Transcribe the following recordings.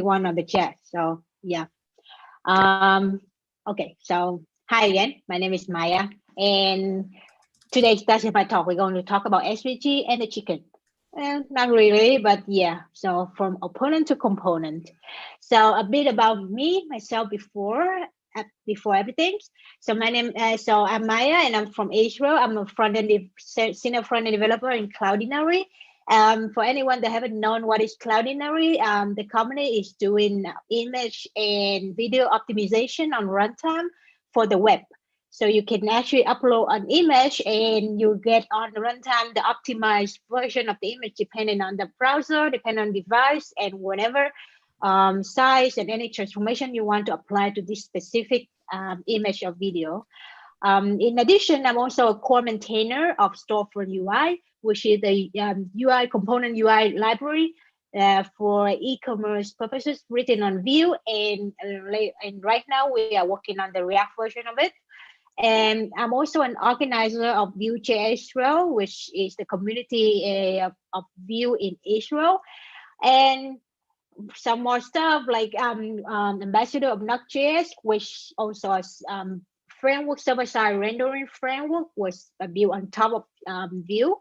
one on the chat. So yeah. Um, okay. So hi again. My name is Maya, and today's classified talk. We're going to talk about SVG and the chicken. Not really, but yeah. So from opponent to component. So a bit about me, myself before everything. So my name, so I'm Maya, and I'm from Israel. I'm a senior front end developer in Cloudinary. For anyone that haven't known what is Cloudinary, the company is doing image and video optimization on runtime for the web. So you can actually upload an image and you get on the runtime the optimized version of the image depending on the browser, depending on device, and whatever size and any transformation you want to apply to this specific image or video. In addition, I'm also a core maintainer of Storefront UI, which is the UI component UI library for e-commerce purposes written on Vue. And right now we are working on the React version of it. And I'm also an organizer of Vue.js Israel, which is the community of Vue in Israel. And some more stuff like ambassador of Node.js, which also is framework, server-side rendering framework, was built on top of Vue.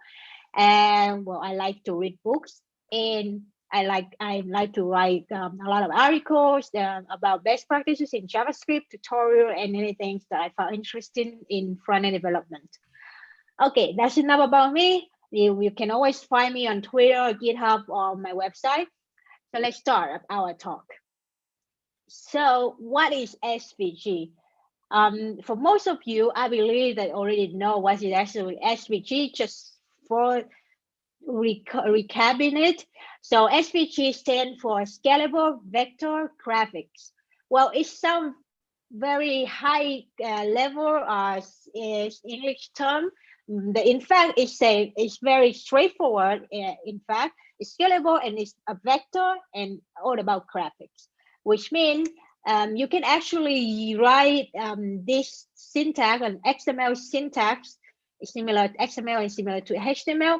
And well, I like to read books, and I like to write a lot of articles about best practices in JavaScript, tutorial, and anything that I found interesting in front-end development. Okay, that's enough about me. You can always find me on Twitter, GitHub, or my website. So let's start our talk. So what is SVG? For most of you, I believe that already know what is actually SVG, just for recapping it. So SVG stands for Scalable Vector Graphics. Well, it sounds very high level is English term. In fact, it's very straightforward. In fact, it's scalable and it's a vector and all about graphics, which means you can actually write this syntax, an XML syntax, similar to XML and similar to HTML,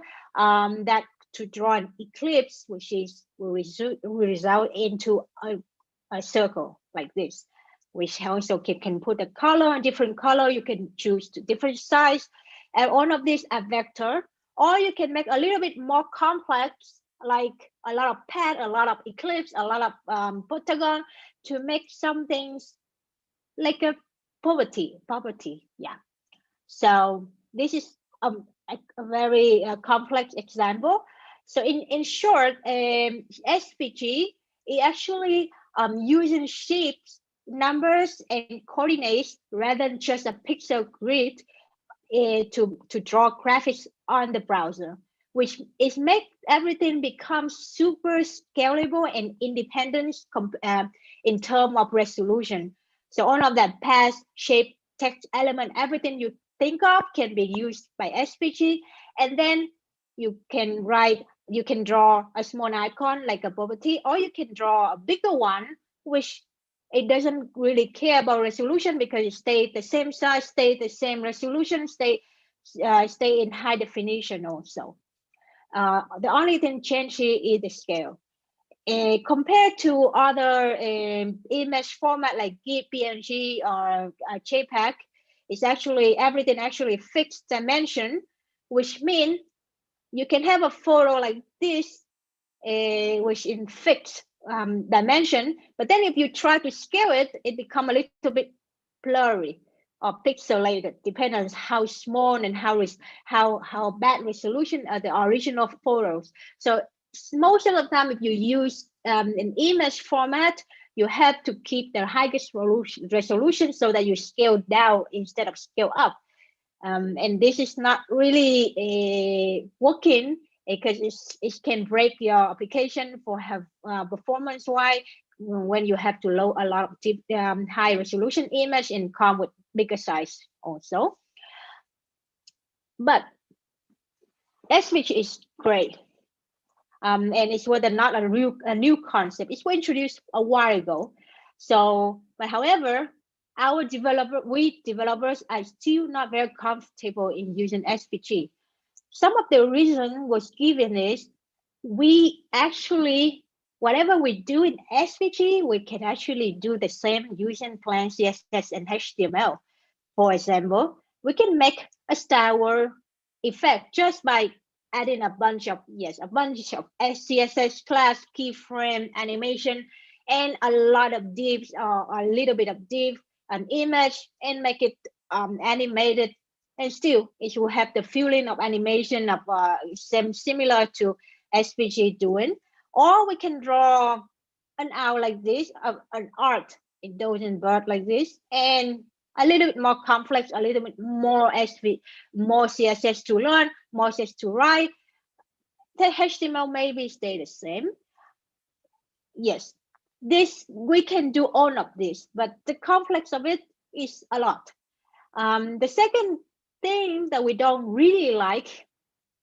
that to draw an ellipse, which will result into a circle like this, which also can put a color on different color. You can choose different size, and all of these are vector. Or you can make a little bit more complex, like a lot of path, a lot of ellipse, a lot of polygon, to make some things like a poverty. Yeah. So this is a very complex example. So in short, SVG is actually using shapes, numbers, and coordinates rather than just a pixel grid to draw graphics on the browser, which is make everything become super scalable and independent in terms of resolution. So all of that path, shape, text element, everything you think of can be used by SVG. And then you can draw a small icon like a poverty, or you can draw a bigger one, which it doesn't really care about resolution because it stays the same size, stay the same resolution, stay in high definition also. The only thing changed here is the scale. Compared to other image format like GIF, PNG, or JPEG, it's actually everything actually fixed dimension, which means you can have a photo like this, which in fixed dimension, but then if you try to scale it, it becomes a little bit blurry or pixelated, depending on how small and how bad resolution are the original photos. So most of the time, if you use an image format, you have to keep the highest resolution so that you scale down instead of scale up. And this is not really working because it can break your application for have performance wise when you have to load a lot of high resolution image and come with bigger size also. But SVG is great. And it's whether not a new concept. It was introduced a while ago. So, but however, we developers are still not very comfortable in using SVG. Some of the reason was given is we actually whatever we do in SVG, we can actually do the same using plain CSS and HTML. For example, we can make a style word effect just by adding a bunch of CSS class, keyframe, animation, and a lot of divs or a little bit of div, an image, and make it animated. And still, it will have the feeling of animation of similar to SVG doing. Or we can draw an owl like this, an art in dozen bird like this, and a little bit more complex, a little bit more more CSS to learn, more CSS to write. The HTML maybe stay the same. Yes, this we can do all of this, but the complex of it is a lot. The second thing that we don't really like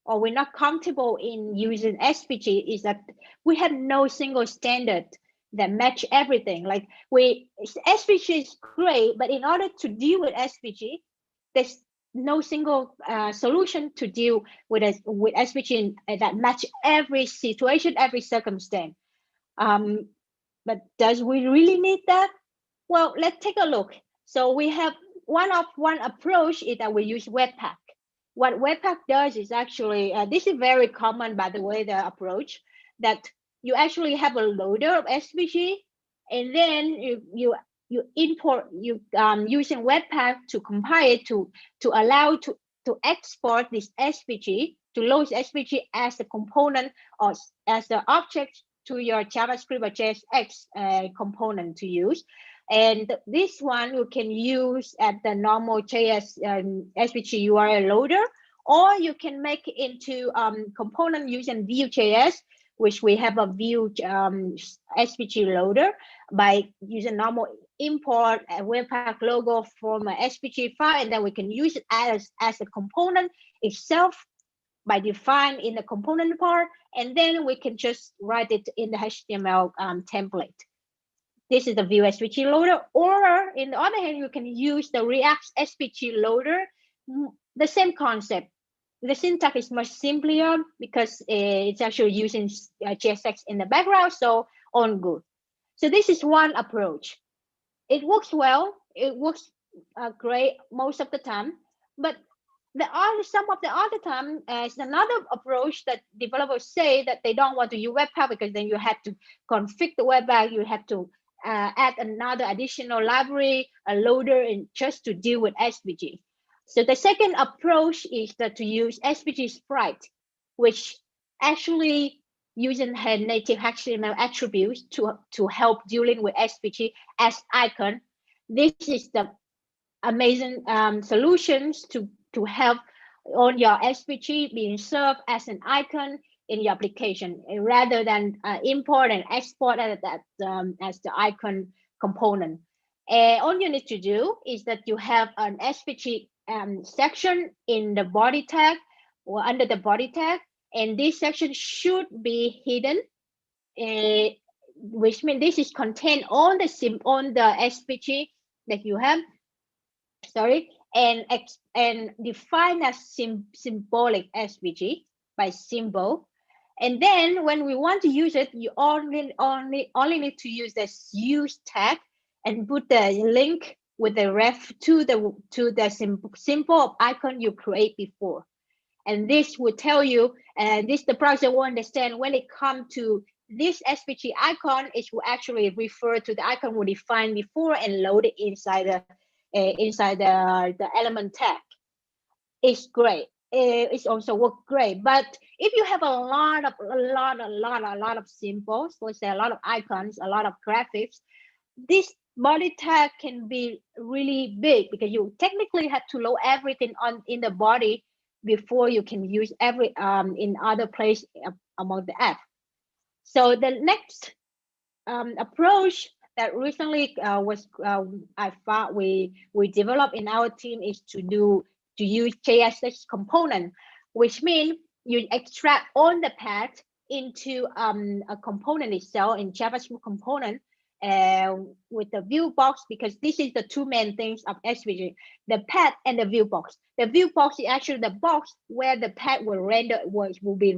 or we're not comfortable in using SVG is that we have no single standard that match everything. Like SVG is great, but in order to deal with SVG, there's no single solution to deal with SVG that match every situation, every circumstance. But does we really need that? Well, let's take a look. So we have one approach is that we use Webpack. What Webpack does is actually, this is very common, by the way, the approach that you actually have a loader of SVG, and then you import using Webpack to compile it to allow to export this SVG, to load SVG as a component or as the object to your JavaScript or JSX component to use. And this one you can use at the normal JS SVG URL loader, or you can make it into component using Vue.js, which we have a Vue SVG loader by using normal import a Webpack logo from an SVG file, and then we can use it as a component itself by define in the component part, and then we can just write it in the HTML template. This is the Vue SVG loader, or in the other hand, you can use the React SVG loader. The same concept. The syntax is much simpler because it's actually using JSX in the background, so all good. So this is one approach. It works well. It works great most of the time, but some of the other time is another approach that developers say that they don't want to use Webpack because then you have to configure the Webpack, you have to add another additional library, a loader, and just to deal with SVG. So the second approach is that to use SVG Sprite, which actually using her native HTML attributes to help dealing with SVG as icon. This is the amazing solutions to help on your SVG being served as an icon in your application rather than import and export as the icon component. All you need to do is that you have an SVG section in the body tag or under the body tag, and this section should be hidden, which means this is contained on the SVG that you have. Sorry, and define as symbolic SVG by symbol. And then when we want to use it, you only need to use this use tag and put the link with the ref to the symbol icon you create before. And this will tell you, the browser will understand when it comes to this SVG icon, it will actually refer to the icon we defined before and load it inside the element tag. It's great. It's also work great. But if you have a lot of symbols, let's say a lot of icons, a lot of graphics, this body tag can be really big because you technically have to load everything in the body before you can use every in other place among the app. So the next approach that recently I thought we developed in our team is to use JSX component, which means you extract all the path into a component itself in JavaScript component, with the view box, because this is the two main things of SVG: the pad and the view box. The view box is actually the box where the pad will render, will be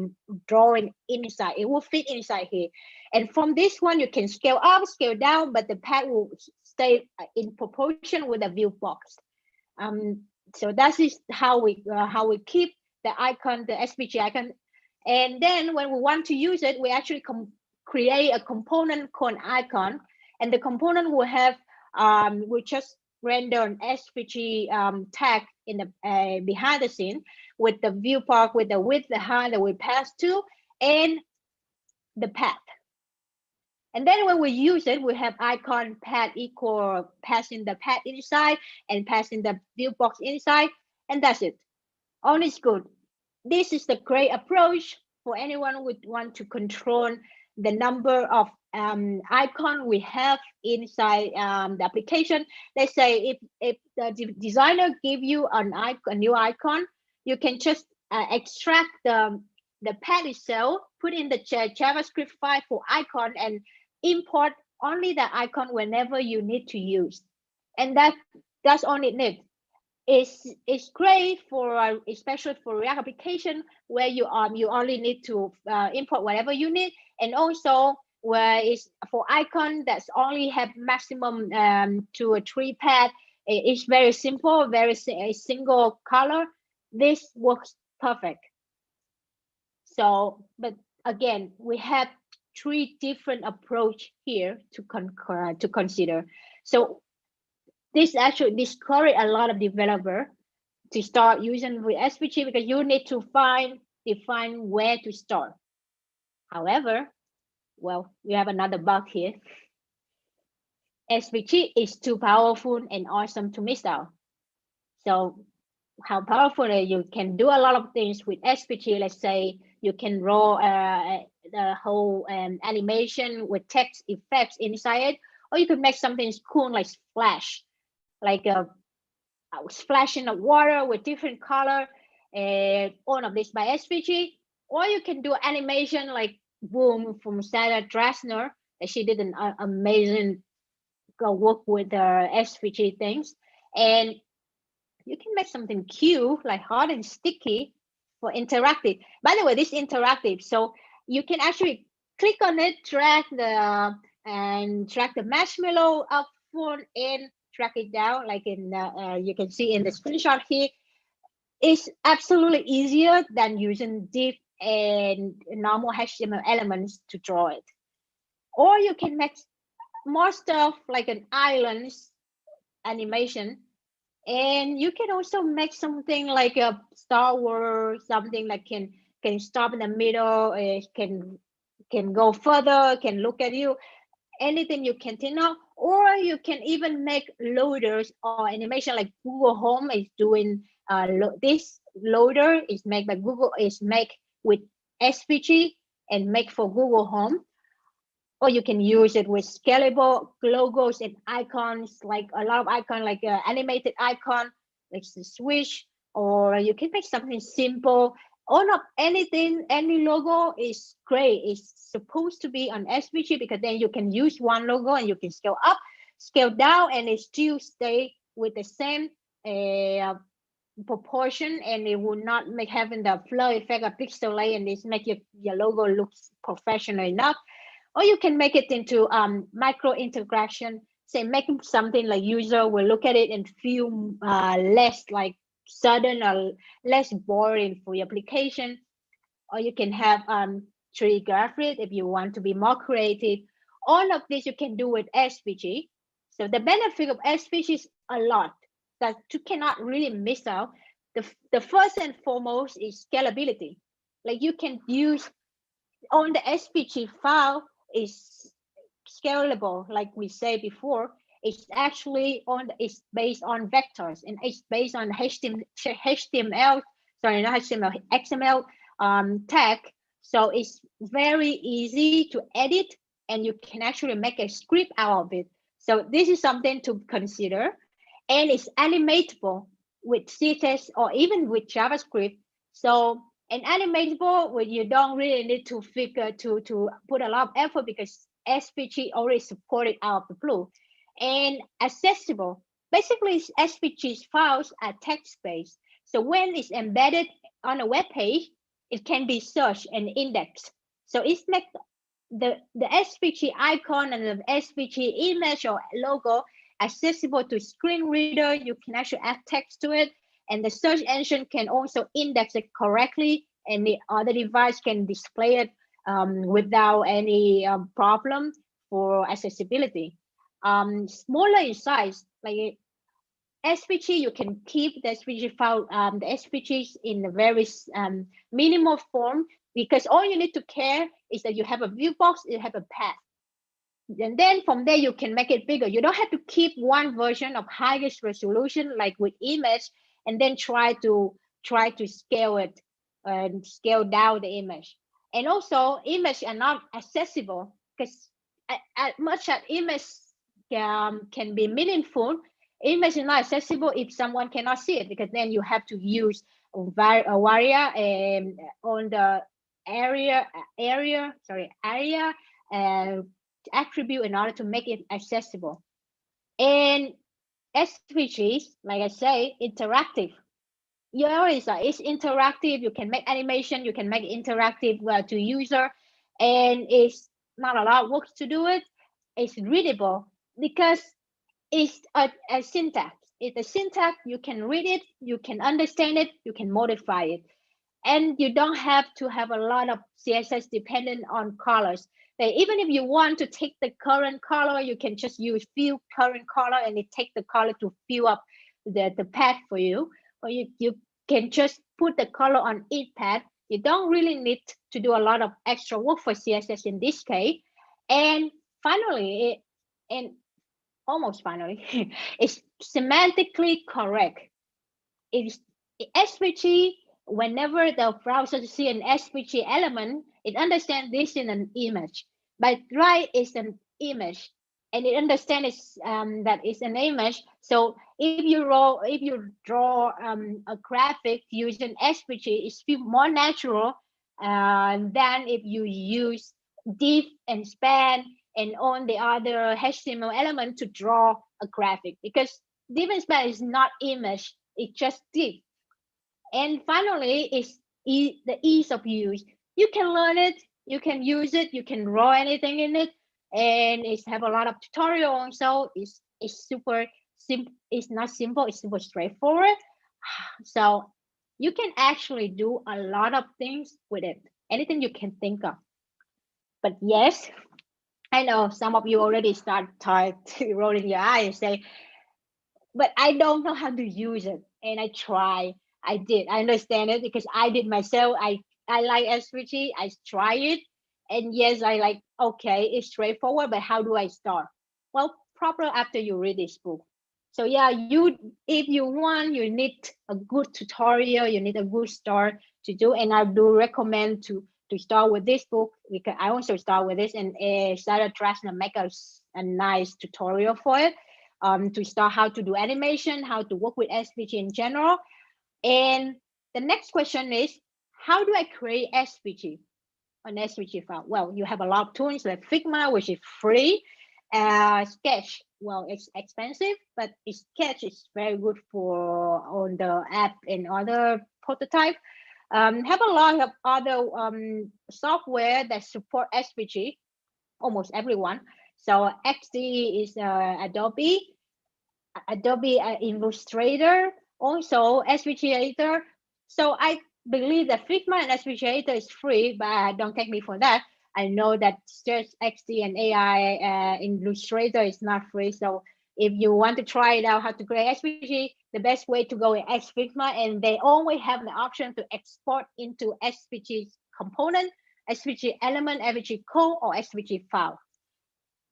drawing inside. It will fit inside here, and from this one you can scale up, scale down, but the pad will stay in proportion with the view box. So that is how we keep the icon, the SVG icon. And then when we want to use it, we actually create a component called icon, and the component will have we just render an SVG tag in the behind the scene with the viewport, with the width, the height that we pass to, and the path. And then when we use it, we have icon pad equal passing the pad inside and passing the view box inside, and that's it. All is good. This is the great approach for anyone who would want to control the number of icon we have inside the application. Let's say if the designer give you a new icon, you can just extract the pad itself, put in the JavaScript file for icon, and import only the icon whenever you need to use. And that's all it needs. It's great for especially for React application where you only need to import whatever you need, and also where it's for icon that's only have maximum 2 or 3 pad. It's very simple, very a single color. This works perfect. So, but again, we have 3 different approach here to consider. So this actually discourage a lot of developer to start using with SVG because you need to define where to start. However, well, we have another bug here. SVG is too powerful and awesome to miss out. So how powerful you can do a lot of things with SVG. Let's say you can roll the whole animation with text effects inside it, or you could make something cool like splash, like a splashing of water with different color, all of this by SVG. Or you can do animation like Boom from Sarah Drasner, that she did an amazing work with SVG things, and you can make something cute like hot and sticky for interactive. By the way, this is interactive, so you can actually click on it, drag the marshmallow up front and drag it down, like in you can see in the screenshot here. It's absolutely easier than using div and normal HTML elements to draw it. Or you can make more stuff like an islands animation, and you can also make something like a Star Wars, something like can stop in the middle, can go further, can look at you, anything you can think of. Or you can even make loaders or animation like Google Home is doing. This loader is made by Google, is made with SVG and make for Google Home. Or you can use it with scalable logos and icons, like a lot of icons, like an animated icon, like the switch. Or you can make something simple. All of anything, any logo is great. It's supposed to be on SVG because then you can use one logo and you can scale up, scale down, and it still stay with the same proportion, and it will not make having the flow effect of pixelate, and it's make your logo looks professional enough. Or you can make it into micro integration, say making something like user will look at it and feel less like sudden or less boring for your application. Or you can have 3D graphics if you want to be more creative. All of this you can do with SVG. So the benefit of SVG is a lot that you cannot really miss out. The first and foremost is scalability. Like you can use on the SVG file is scalable, like we said before. It's actually it's based on vectors, and it's based on HTML, sorry, not HTML, XML tag. So it's very easy to edit, and you can actually make a script out of it. So this is something to consider, and it's animatable with CSS or even with JavaScript. So an animatable where you don't really need to put a lot of effort because SVG already supported out of the blue. And accessible, basically SVG files are text-based. So when it's embedded on a web page, it can be searched and indexed. So it's like the SVG icon and the SVG image or logo accessible to screen reader. You can actually add text to it, and the search engine can also index it correctly, and the other device can display it without any problem for accessibility. Smaller in size, like SVG, you can keep the SVG file, the SVGs in a very minimal form, because all you need to care is that you have a view box, you have a path. And then from there, you can make it bigger. You don't have to keep one version of highest resolution, like with image, and then try to scale it and scale down the image. And also, images are not accessible, because as much as image can be meaningful, image is not accessible if someone cannot see it, because then you have to use a varia on the area attribute in order to make it accessible. And SVGs, like I say, interactive. It's interactive. You can make animation, you can make it interactive to user, and it's not a lot of work to do it. It's readable because it's a syntax. It's a syntax. You can read it, you can understand it, you can modify it. And you don't have to have a lot of CSS dependent on colors. Like even if you want to take the current color, you can just use fill current color, and it takes the color to fill up the pad for you. Or you can just put the color on each pad. You don't really need to do a lot of extra work for CSS in this case. And finally, almost finally, it's semantically correct. It's SVG. Whenever the browser see an SVG element, it understands this in an image. But right is an image, and it understands that it's an image. So if you draw a graphic using SVG, it's feel more natural than if you use div and span and all the other HTML element to draw a graphic, because div and span is not image, it's just div. And finally, is the ease of use. You can learn it, you can use it, you can draw anything in it, and it's have a lot of tutorial. So it's super simple. It's not simple, it's super straightforward. So you can actually do a lot of things with it, anything you can think of. But yes, I know some of you already start rolling your eyes and say, but I don't know how to use it. And I try. I understand it because I did myself. I like SVG. I try it, and yes, I like. Okay, it's straightforward, but how do I start? Well, probably after you read this book. So yeah, if you want, you need a good tutorial. You need a good start to do, and I do recommend to start with this book, because I also start with this, and Sarah Drasner make a nice tutorial for it. To start how to do animation, how to work with SVG in general. And the next question is, how do I create SVG, an SVG file? Well, you have a lot of tools like Figma, which is free. Sketch, well, it's expensive, but Sketch is very good for on the app and other prototype. Have a lot of other software that support SVG, almost everyone. So XD is Adobe Illustrator, also SVG Editor. So I believe that Figma and SVG Editor is free, but don't take me for that. I know that just XD and AI Illustrator is not free. So if you want to try it out how to create SVG, the best way to go is Figma, and they always have the option to export into SVG component, SVG element, SVG code, or SVG file.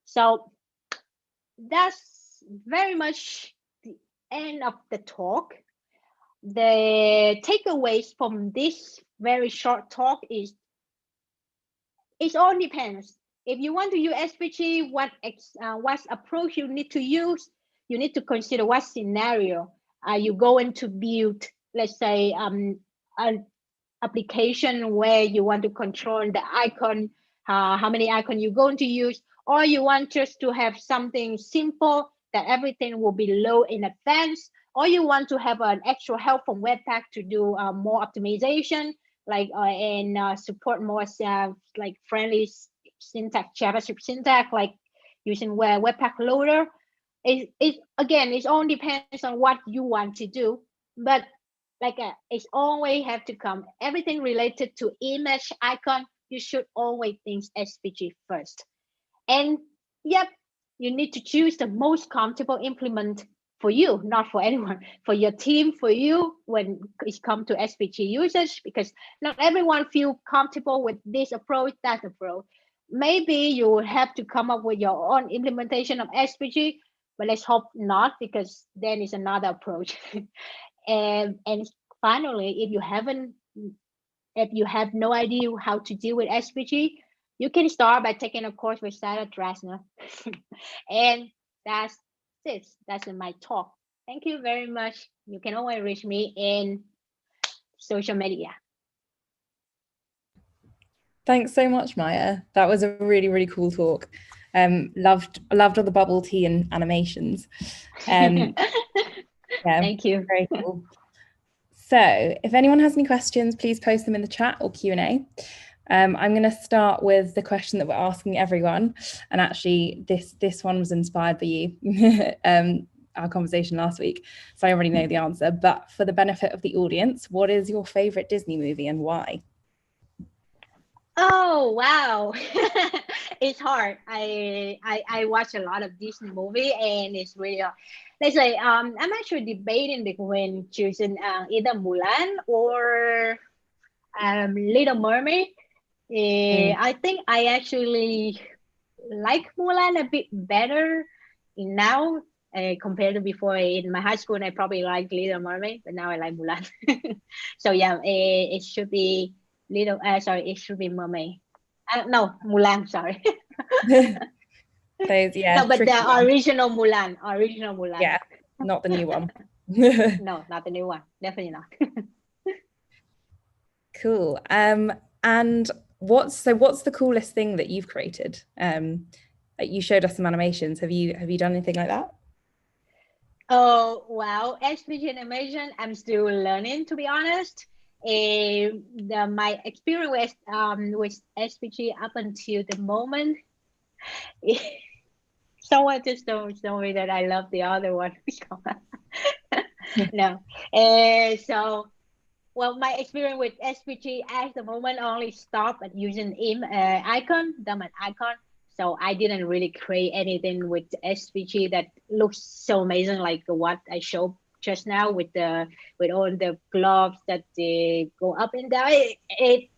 So that's very much the end of the talk. The takeaways from this very short talk is it all depends. If you want to use SVG, what approach you need to use, you need to consider what scenario are you going to build, let's say, an application where you want to control the icon, how many icons you're going to use, or you want just to have something simple that everything will be low in advance, or you want to have an extra help from Webpack to do more optimization, like and support more like friendly syntax, JavaScript syntax, like using Webpack loader. It all depends on what you want to do, but like it's always have to come everything related to image icon. You should always think SVG first, and yep, you need to choose the most comfortable implement for you, not for anyone, for your team, for you when it comes to SVG usage, because not everyone feel comfortable with this approach, that approach. Maybe you will have to come up with your own implementation of SVG, but let's hope not, because then it's another approach. And finally, if you have no idea how to deal with SVG, you can start by taking a course with Sarah Drasner. And that's it. That's my talk. Thank you very much. You can always reach me in social media. Thanks so much, Maya. That was a really, really cool talk. Loved all the bubble tea and animations. Yeah, thank you. Very cool. So if anyone has any questions, please post them in the chat or Q&A. I'm going to start with the question that we're asking everyone. And actually, this one was inspired by you, our conversation last week. So I already know the answer. But for the benefit of the audience, what is your favorite Disney movie and why? Oh, wow. It's hard. I watch a lot of Disney movie, and it's really let's say I'm actually debating between choosing either Mulan or Little Mermaid. I think I actually like Mulan a bit better now compared to before. In my high school, I probably liked Little Mermaid, but now I like Mulan. So yeah, it should be it should be Mermaid. No, Mulan, sorry. Those, yeah. No, but the original Mulan. Yeah, not the new one. No, not the new one. Definitely not. Cool. And what's the coolest thing that you've created? You showed us some animations. Have you done anything like that? Oh wow, SVG animation, I'm still learning, to be honest. My experience with SVG up until the moment, someone just told me that I love the other one. No, so well, my experience with SVG at the moment only stopped at using diamond icon. So I didn't really create anything with SVG that looks so amazing, like what I showed just now with all the gloves that they go up and down.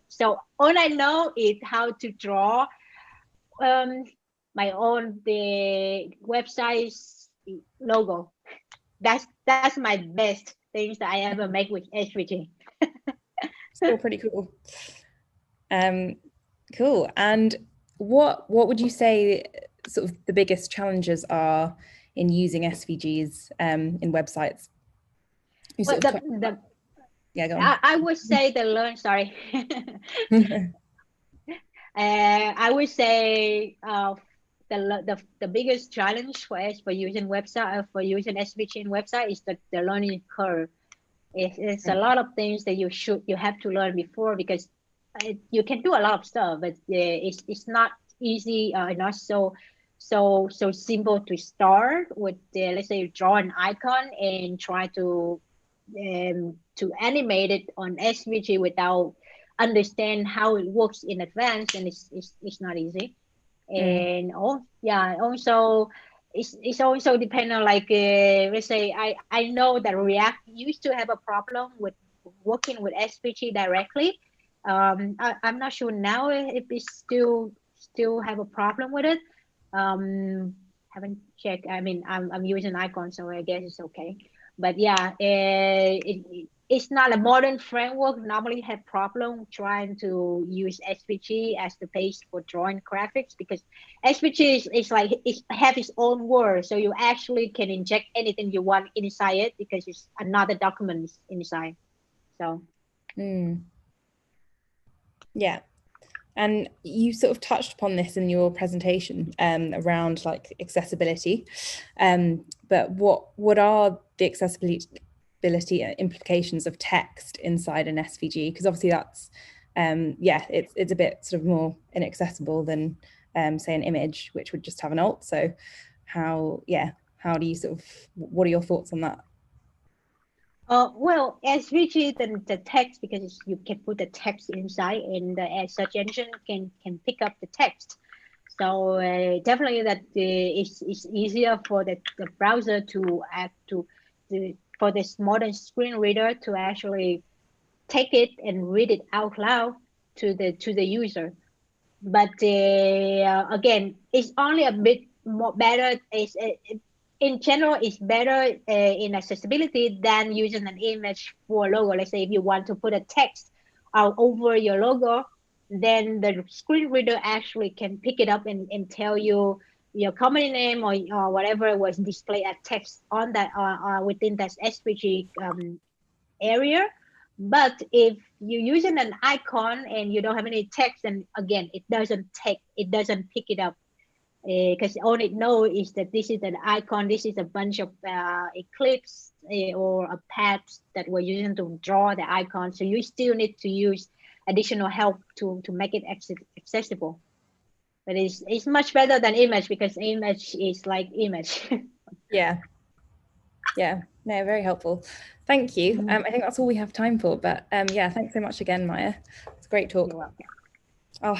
So all I know is how to draw my own the website's logo. That's my best things that I ever make with SVG. Still pretty cool. Cool. And what would you say sort of the biggest challenges are in using SVGs in websites? Well, yeah, go on. I would say sorry. I would say the biggest challenge for us for using SVG in website is the learning curve. It's a lot of things that you have to learn before, because you can do a lot of stuff, but it's not easy, not so simple to start with. Let's say you draw an icon and try to animate it on SVG without understand how it works in advance, and it's not easy. And also it's also depend on, like let's say I know that React used to have a problem with working with SVG directly. I'm not sure now if it still have a problem with it. Haven't checked. I mean, I'm using icon, so I guess it's okay. But yeah, it's not a modern framework. Normally have problem trying to use SVG as the base for drawing graphics, because SVG is like it have its own word, so you actually can inject anything you want inside it, because it's another document inside. So yeah, And you sort of touched upon this in your presentation around like accessibility, but what are the accessibility implications of text inside an SVG? Because obviously that's it's a bit sort of more inaccessible than say an image, which would just have an alt. So how do you sort of, what are your thoughts on that? Well, SVG, the text, because you can put the text inside, and the search engine can pick up the text. So definitely that it's easier for the browser to for this modern screen reader to actually take it and read it out loud to the user. But again, it's only a bit more better. In general, it's better in accessibility than using an image for a logo. Let's say if you want to put a text over your logo, then the screen reader actually can pick it up and tell you your company name or whatever was displayed as text on that within that SVG area. But if you're using an icon and you don't have any text, then again, it doesn't pick it up, because all it knows is that this is an icon, this is a bunch of eclipse or a pad that we're using to draw the icon. So you still need to use additional help to make it accessible. But it's much better than image, because image is like image. Yeah, no, very helpful. Thank you. I think that's all we have time for, but yeah, thanks so much again, Maya. It's a great talk. You're welcome. I'll